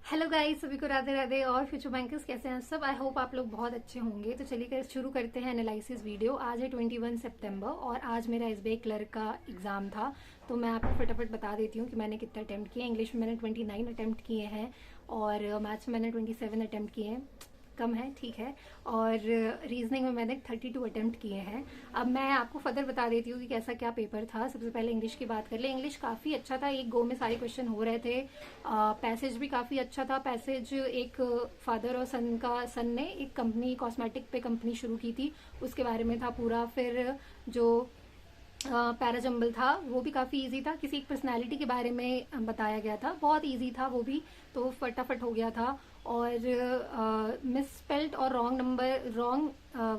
Hello guys, सभी को राधे राधे। और फ्यूचर बैंकर्स कैसे हैं सब? आई होप आप लोग बहुत अच्छे होंगे। तो चलिए शुरू करते हैं एनालिसिस वीडियो। आज है 21 सितंबर और आज मेरा एसबीआई क्लर्क का एग्ज़ाम था। तो मैं आपको फटाफट बता देती हूँ कि मैंने कितना अटैम्प्ट किए। इंग्लिश में मैंने 29 अटैम्प्ट किए हैं और मैथ्स में मैंने 27 अटैम्प्ट किए हैं, कम है, ठीक है। और रीजनिंग में मैंने 32 अटैम्प्ट किए हैं। अब मैं आपको फर्दर बता देती हूँ कि कैसा क्या पेपर था। सबसे पहले इंग्लिश की बात कर ले। इंग्लिश काफ़ी अच्छा था, एक गो में सारे क्वेश्चन हो रहे थे। पैसेज भी काफ़ी अच्छा था। पैसेज एक फादर और सन ने एक कंपनी, कॉस्मेटिक पे कंपनी शुरू की थी, उसके बारे में था पूरा। फिर जो पैराजम्बल था वो भी काफ़ी इजी था, किसी एक पर्सनालिटी के बारे में बताया गया था, बहुत इजी था वो भी, तो फटाफट हो गया था। और मिस स्पेल्ट और रॉन्ग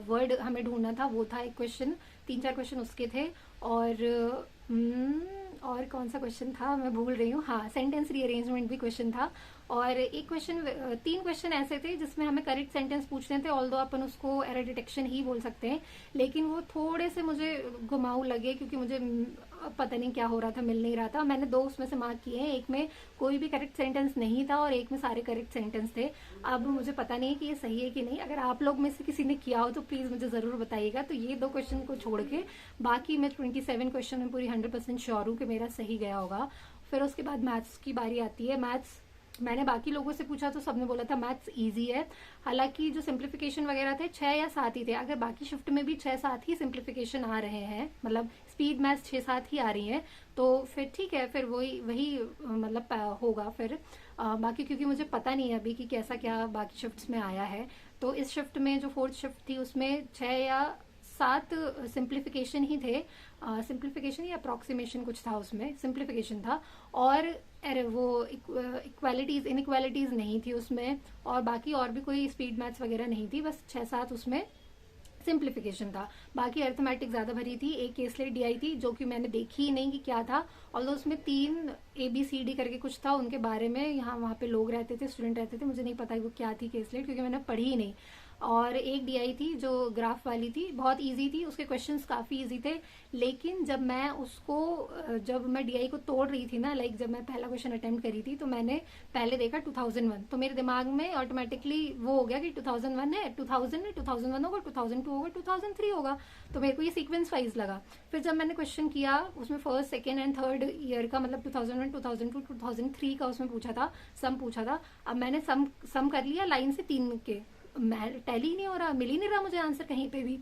वर्ड हमें ढूंढना था, वो था एक क्वेश्चन। 3-4 क्वेश्चन उसके थे। और कौन सा क्वेश्चन था मैं भूल रही हूँ। हाँ, सेंटेंस रीअरेंजमेंट भी क्वेश्चन था। और एक क्वेश्चन, 3 क्वेश्चन ऐसे थे जिसमें हमें करेक्ट सेंटेंस पूछने थे। ऑल्दो अपन उसको एरर डिटेक्शन ही बोल सकते हैं, लेकिन वो थोड़े से मुझे घुमाऊ लगे क्योंकि मुझे पता नहीं क्या हो रहा था, मिल नहीं रहा था। मैंने 2 उसमें से मार्क किए हैं, एक में कोई भी करेक्ट सेंटेंस नहीं था और एक में सारे करेक्ट सेंटेंस थे। अब मुझे पता नहीं कि ये सही है कि नहीं। अगर आप लोग में से किसी ने किया हो तो प्लीज़ मुझे ज़रूर बताइएगा। तो ये 2 क्वेश्चन को छोड़ के बाकी मैं 27 क्वेश्चन में पूरी 100% श्योर हूँ कि मेरा सही गया होगा। फिर उसके बाद मैथ्स की बारी आती है। मैथ्स मैंने बाकी लोगों से पूछा तो सबने बोला था मैथ्स इजी है। हालांकि जो सिंप्लीफिकेशन वगैरह थे 6 या 7 ही थे। अगर बाकी शिफ्ट में भी 6-7 ही सिंप्लीफिकेशन आ रहे हैं, मतलब स्पीड मैथ्स 6-7 ही आ रही हैं, तो फिर ठीक है, फिर वही वही मतलब होगा फिर। बाकी क्योंकि मुझे पता नहीं है अभी कि कैसा क्या बाकी शिफ्ट्स में आया है। तो इस शिफ्ट में जो 4th शिफ्ट थी उसमें 6 या 7 सिंप्लीफिकेशन ही थे। सिंप्लीफिकेशन या अप्रॉक्सीमेशन कुछ था, उसमें सिंप्लीफिकेशन था। और अरे वो इक्वालिटीज इनइक्वालिटीज नहीं थी उसमें। और बाकी और भी कोई स्पीड मैथ्स वगैरह नहीं थी, बस 6-7 उसमें सिंप्लीफिकेशन था। बाकी अर्थमेटिक ज्यादा भरी थी। एक केसलेट डी आई थी जो कि मैंने देखी ही नहीं कि क्या था। और उसमें 3 ABCD करके कुछ था, उनके बारे में यहाँ वहाँ पे लोग रहते थे, स्टूडेंट रहते थे, मुझे नहीं पता वो क्या थी केसलेट, क्योंकि मैंने पढ़ी ही नहीं। और एक DI थी जो ग्राफ वाली थी, बहुत इजी थी, उसके क्वेश्चंस काफ़ी इजी थे। लेकिन जब मैं DI को तोड़ रही थी ना, लाइक जब मैं पहला क्वेश्चन अटेम्प्ट करी थी, तो मैंने पहले देखा 2001, तो मेरे दिमाग में ऑटोमेटिकली वो हो गया कि 2001 है, 2000 है, 2001 होगा, 2002 होगा, 2003 होगा। तो मेरे को ये सीक्वेंस वाइज लगा। फिर जब मैंने क्वेश्चन किया उसमें first, second and third year का, मतलब 2001, 2002, 2003 का उसमें पूछा था, सम पूछा था। अब मैंने सम कर लिया लाइन से 3 के, टैली नहीं हो रहा, मिल ही नहीं रहा मुझे आंसर कहीं पे भी।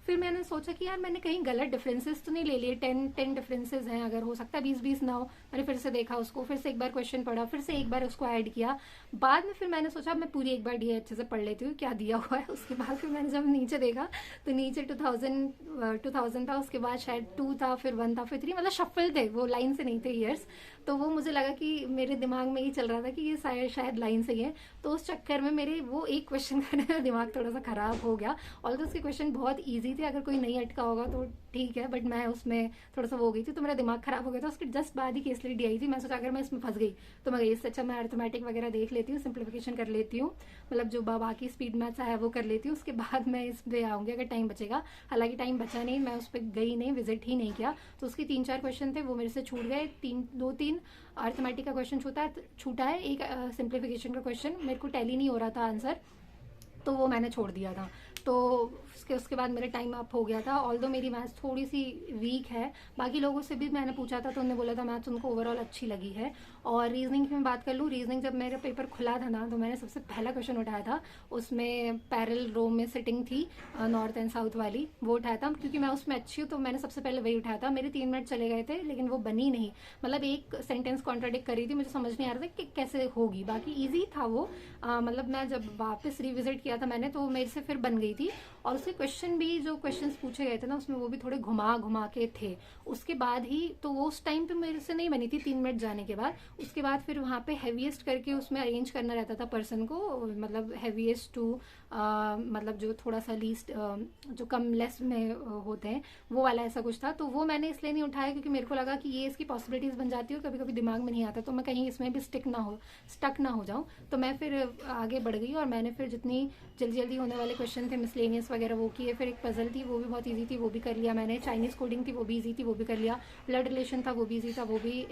फिर मैंने सोचा कि यार मैंने कहीं गलत डिफरेंसेस तो नहीं ले लिए। 10 डिफरेंसेस हैं, अगर हो सकता है 20 ना हो। मैंने फिर से देखा उसको, फिर से एक बार क्वेश्चन पढ़ा, फिर से एक बार उसको ऐड किया। बाद में फिर मैंने सोचा मैं पूरी एक बार डी अच्छे से पढ़ लेती हूँ क्या दिया हुआ है। उसके बाद फिर मैंने जब नीचे देखा तो नीचे 2000 था, उसके बाद शायद 2 था, फिर 1 था, फिर 3, मतलब शफल थे वो, लाइन से नहीं थे ईयर्स। तो वो मुझे लगा कि मेरे दिमाग में ही चल रहा था कि ये शायद लाइन से ही है। तो उस चक्कर में मेरे वो एक क्वेश्चन का ना दिमाग थोड़ा सा खराब हो गया। और तो उसके क्वेश्चन बहुत ईजी थे, अगर कोई नहीं अटका होगा तो ठीक है, बट मैं उसमें थोड़ा सा वो हो गई थी, तो मेरा दिमाग खराब हो गया था। उसके जस्ट बाद ही केसलेट डी आई थी। मैं सोचा अगर मैं इसमें फंस गई तो मैं इससे अच्छा मैं अर्थमेटिक वगैरह देख लेती हूँ, सिंप्लीफिकेशन कर लेती हूँ, मतलब जो बाकी स्पीड मैथ्स आया वो कर लेती हूँ, उसके बाद मैं इस पे आऊँगी अगर टाइम बचेगा। हालांकि टाइम बचा नहीं, मैं उस पर गई नहीं, विजिट ही नहीं किया। तो उसके 3-4 क्वेश्चन थे वो मेरे से छूट गए। 2-3 अर्थमेटिक का क्वेश्चन छूटा है, एक सिंप्लीफिकेशन का क्वेश्चन मेरे को टैली नहीं हो रहा था आंसर, तो वो मैंने छोड़ दिया था। तो उसके बाद मेरा टाइम अप हो गया था। ऑल्दो मेरी मैथ्स थोड़ी सी वीक है, बाकी लोगों से भी मैंने पूछा था तो उन्होंने बोला था मैथ्स उनको ओवरऑल अच्छी लगी है। और रीजनिंग की मैं बात कर लूँ, रीजनिंग जब मेरा पेपर खुला था ना, तो मैंने सबसे पहला क्वेश्चन उठाया था, उसमें पैरेलल रो में सिटिंग थी नॉर्थ एंड साउथ वाली, वो उठाया था क्योंकि मैं उसमें अच्छी हूँ, तो मैंने सबसे पहले वही उठाया था। मेरे 3 मिनट चले गए थे लेकिन वो बनी नहीं, मतलब एक सेंटेंस कॉन्ट्राडिक्ट कर रही थी, मुझे समझ नहीं आ रहा था कि कैसे होगी। बाकी ईजी था वो, मतलब मैं जब वापस रिविजिट किया था मैंने, तो मेरे से फिर बन गई थी। और उसके क्वेश्चन भी, जो क्वेश्चंस पूछे गए थे ना उसमें, वो भी थोड़े घुमा घुमा के थे। उसके बाद ही तो वो उस टाइम पे मेरे से नहीं बनी थी 3 मिनट जाने के बाद। उसके बाद फिर वहाँ पे हैवीएस्ट करके उसमें अरेंज करना रहता था पर्सन को, मतलब हैवीएस्ट टू मतलब जो थोड़ा सा लीस्ट, जो कम लेस में होते हैं, वो वाला ऐसा कुछ था। तो वो मैंने इसलिए नहीं उठाया क्योंकि मेरे को लगा कि ये इसकी पॉसिबिलिटीज बन जाती है, कभी कभी दिमाग में नहीं आता, तो मैं कहीं इसमें भी स्टक ना हो जाऊँ। तो मैं फिर आगे बढ़ गई और मैंने फिर जितनी जल्दी जल्दी होने वाले क्वेश्चन थे, मिसलेनियस वगैरह, वो किए। फिर एक पजल थी, वो भी बहुत ईजी थी, वो भी कर लिया मैंने। चाइनीज कोडिंग थी, वो भी ईजी थी, वो भी कर लिया। ब्लड रिलेशन था, वो भी ईजी था, वो भी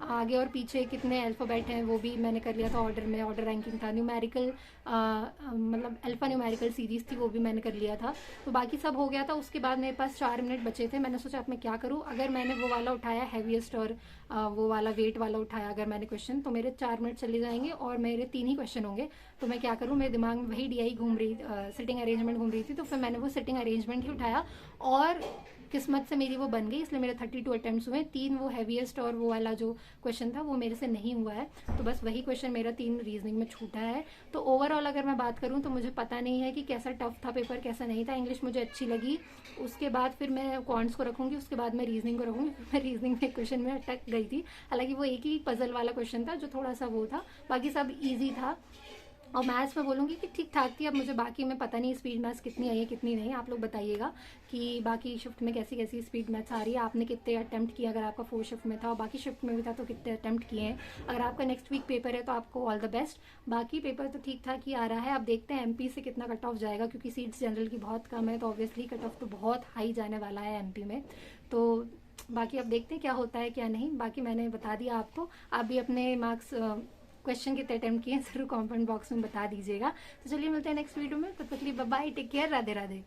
आगे आगे और पीछे कितने अल्फ़ाबेट हैं वो भी मैंने कर लिया था ऑर्डर में, ऑर्डर रैंकिंग था। न्यूमेरिकल मतलब अल्फ़ा न्यूमेरिकल सीरीज़ थी वो भी मैंने कर लिया था। तो बाकी सब हो गया था। उसके बाद मेरे पास 4 मिनट बचे थे। मैंने सोचा अब मैं क्या करूँ, अगर मैंने वो वाला उठाया हैवीएस्ट और वो वाला वेट वाला उठाया अगर मैंने क्वेश्चन, तो मेरे 4 मिनट चले जाएंगे और मेरे 3 ही क्वेश्चन होंगे। तो मैं क्या करूँ, मेरे दिमाग में वही डीआई घूम रही, सिटिंग अरेंजमेंट घूम रही थी। तो फिर मैंने वो सिटिंग अरेंजमेंट ही उठाया और किस्मत से मेरी वो बन गई, इसलिए मेरे 32 अटेम्प्ट्स हुए। 3 वो हैवीएस्ट और वो वाला जो क्वेश्चन था वो मेरे से नहीं हुआ है। तो बस वही क्वेश्चन मेरा 3 रीजनिंग में छूटा है। तो ओवरऑल अगर मैं बात करूँ तो मुझे पता नहीं है कि कैसा टफ था पेपर, कैसा नहीं था। इंग्लिश मुझे अच्छी लगी, उसके बाद फिर मैं क्वांट्स को रखूंगी, उसके बाद मैं रीजनिंग को रखूंगी। मैं रीजनिंग में क्वेश्चन में अटक गई थी, हालांकि वो एक ही पजल वाला क्वेश्चन था जो थोड़ा सा वो था, बाकी सब ईजी था। और मैथ्स में बोलूँगी कि ठीक ठाक थी। अब मुझे बाकी में पता नहीं स्पीड मैथ्स कितनी आई है कितनी नहीं, आप लोग बताइएगा कि बाकी शिफ्ट में कैसी कैसी स्पीड मैथ्स आ रही है, आपने कितने अटेम्प्ट किए, अगर आपका 4 शिफ्ट में था और बाकी शिफ्ट में भी था तो कितने अटेम्प्ट किए हैं। अगर आपका नेक्स्ट वीक पेपर है तो आपको ऑल द बेस्ट। बाकी पेपर तो ठीक ठाक ही आ रहा है। अब देखते हैं एमपी से कितना कट ऑफ जाएगा, क्योंकि सीट्स जनरल की बहुत कम है तो ऑब्वियसली कट ऑफ तो बहुत हाई जाने वाला है एमपी में। तो बाकी अब देखते हैं क्या होता है क्या नहीं। बाकी मैंने बता दिया आपको, आप भी अपने मार्क्स क्वेश्चन कितने अटेम्प्ट किए जरूर कमेंट बॉक्स में बता दीजिएगा। तो चलिए मिलते हैं नेक्स्ट वीडियो में, तब तक के लिए bye bye, take care, Radhe Radhe.